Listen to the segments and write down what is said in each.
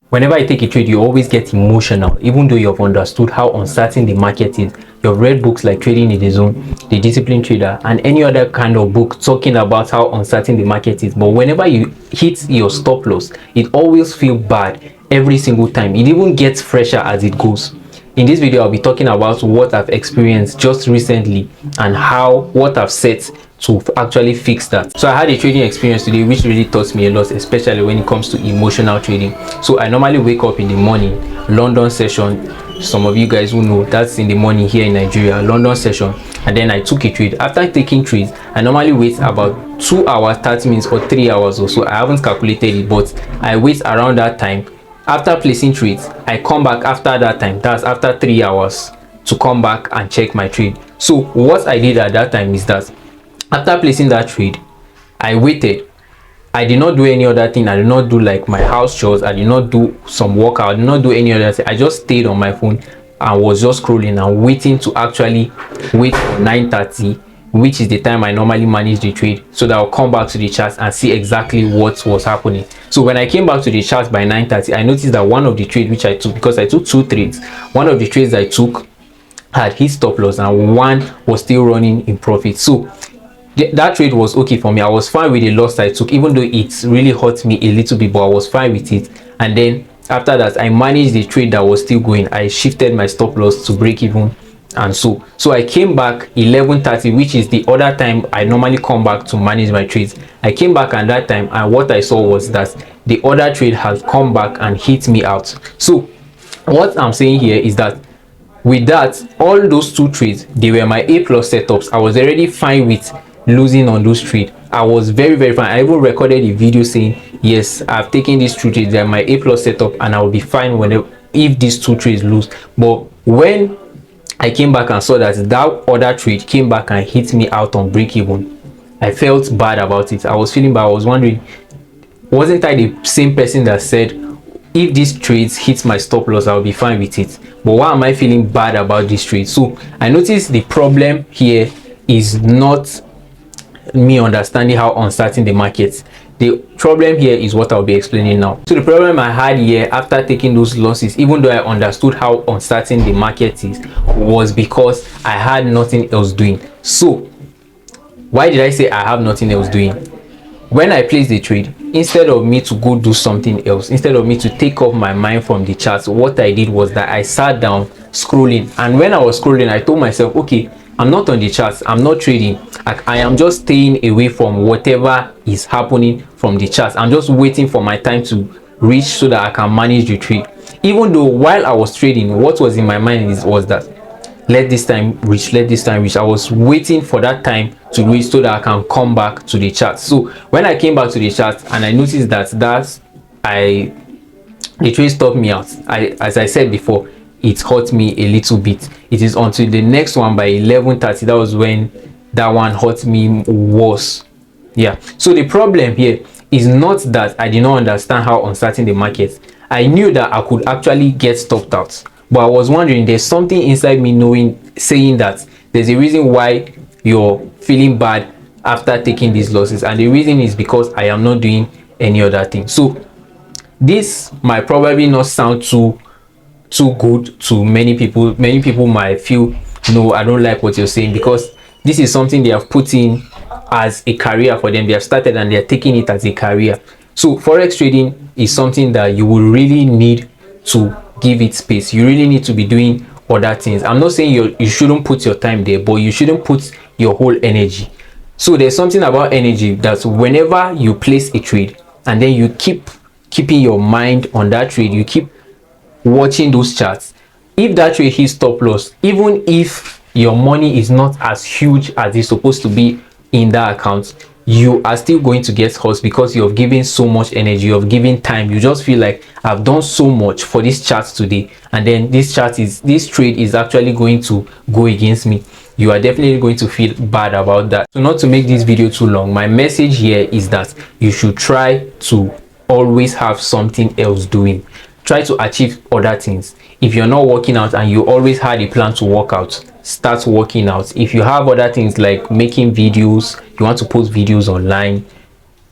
Whenever I take a trade, you always get emotional, even though you've understood how uncertain the market is. You've read books like Trading in the Zone, The Disciplined Trader, and any other kind of book talking about how uncertain the market is. But whenever you hit your stop loss, it always feels bad every single time. It even gets fresher as it goes. In this video, I'll be talking about what I've experienced just recently and what I've set to actually fix that. So I had a trading experience today which really taught me a lot, especially when it comes to emotional trading. So I normally wake up in the morning, London session. Some of you guys will know that's in the morning here in Nigeria, London session, and then I took a trade. After taking trades, I normally wait about 2 hours, 30 minutes or 3 hours or so. I haven't calculated it, but I wait around that time. After placing trades, I come back after that time, that's after 3 hours, to come back and check my trade. So what I did at that time is that after placing that trade, I waited. I did not do any other thing. I did not do like my house chores. I did not do some workout. I did not do any other thing. I just stayed on my phone and was just scrolling and waiting to actually wait for 9:30, which is the time I normally manage the trade, so that I'll come back to the chart and see exactly what was happening. So when I came back to the chart by 9:30, I noticed that one of the trades which I took, because I took 2 trades, one of the trades I took had hit stop loss and one was still running in profit. So that trade was okay for me. I was fine with the loss I took, even though it really hurt me a little bit, but I was fine with it. And then after that, I managed the trade that was still going. I shifted my stop loss to break even, and so I came back 11:30, which is the other time I normally come back to manage my trades. I came back at that time, and what I saw was that the other trade has come back and hit me out. So what I'm saying here is that with that, all those 2 trades, they were my A+ setups. I was already fine with losing on those trades. I was very fine. I even recorded a video saying, yes, I've taken these 2 trades, they're my A+ setup, and I will be fine if these 2 trades lose. But when I came back and saw that other trade came back and hit me out on break even, I felt bad about it. I was feeling bad. I was wondering, wasn't I the same person that said if these trades hit my stop loss, I'll be fine with it? But why am I feeling bad about this trade? So I noticed the problem here is not me understanding how uncertain the market. The problem here is what I'll be explaining now. So the problem I had here after taking those losses, even though I understood how uncertain the market is, was because I had nothing else doing. So why did I say I have nothing else doing? When I placed the trade, instead of me to go do something else, instead of me to take off my mind from the charts, what I did was that I sat down scrolling. And when I was scrolling, I told myself, okay, I'm not on the charts, I'm not trading, I am just staying away from whatever is happening from the charts. I'm just waiting for my time to reach so that I can manage the trade. Even though while I was trading, what was in my mind was that let this time reach, let this time reach. I was waiting for that time to reach so that I can come back to the chart. So when I came back to the chart and I noticed that the trade stopped me out, as I said before, it hurt me a little bit. It is until the next one by 11:30, that was when that one hurt me worse. Yeah, so the problem here is not that I did not understand how uncertain the market. I knew that I could actually get stopped out, but I was wondering, there's something inside me saying that there's a reason why you're feeling bad after taking these losses, and the reason is because I am not doing any other thing. So this might probably not sound too good to many people. Many people might feel, no, I don't like what you're saying, because this is something they have put in as a career for them. They have started and they're taking it as a career. So forex trading is something that you will really need to give it space. You really need to be doing other things. I'm not saying you shouldn't put your time there, but you shouldn't put your whole energy. So there's something about energy that whenever you place a trade and then you keep keeping your mind on that trade, you keep watching those charts, if that trade hits stop loss, even if your money is not as huge as it's supposed to be in that account, you are still going to get hurt, because you've given so much energy, you've given time. You just feel like, I've done so much for this chart today, and then this trade is actually going to go against me. You are definitely going to feel bad about that. So not to make this video too long, my message here is that you should try to always have something else doing. Try to achieve other things. If you're not working out and you always had a plan to work out, start working out. If you have other things like making videos, you want to post videos online,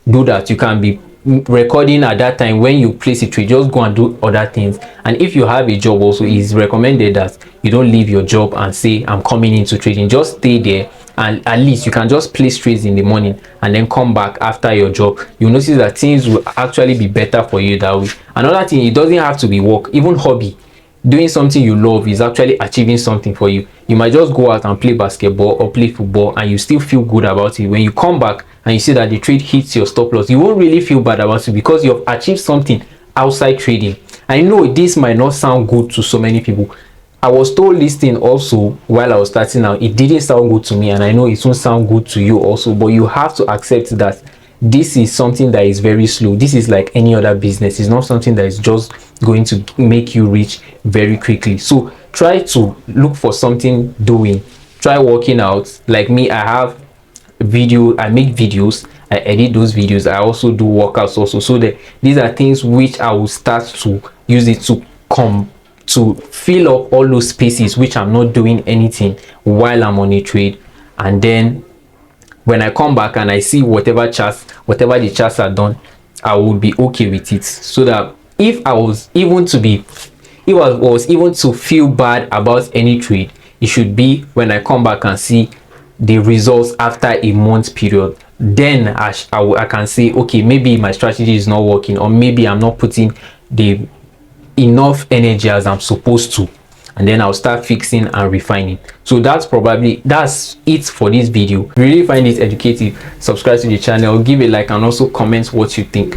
do that. You can be recording at that time when you place a trade, just go and do other things. And if you have a job also, it's recommended that you don't leave your job and say I'm coming into trading. Just stay there, and at least you can just place trades in the morning and then come back after your job. You'll notice that things will actually be better for you that way. Another thing, it doesn't have to be work, even hobby. Doing something you love is actually achieving something for you. You might just go out and play basketball or play football and you still feel good about it. When you come back and you see that the trade hits your stop loss, you won't really feel bad about it because you have achieved something outside trading. I know this might not sound good to so many people. I was told this thing also while I was starting out. It didn't sound good to me, and I know it won't sound good to you also, but you have to accept that this is something that is very slow. This is like any other business. It's not something that is just going to make you rich very quickly. So try to look for something doing. Try working out. Like me, I make videos, I edit those videos, I also do workouts also. So that these are things which I will start to use it to come to fill up all those spaces which I'm not doing anything while I'm on a trade. And then when I come back and I see whatever the charts are done, I would be okay with it. So that if I was even to feel bad about any trade, it should be when I come back and see the results after a month period. Then I can say, okay, maybe my strategy is not working, or maybe I'm not putting the enough energy as I'm supposed to, and then I'll start fixing and refining. So that's it for this video. If you really find it educative, subscribe to the channel, give a like, and also comment what you think.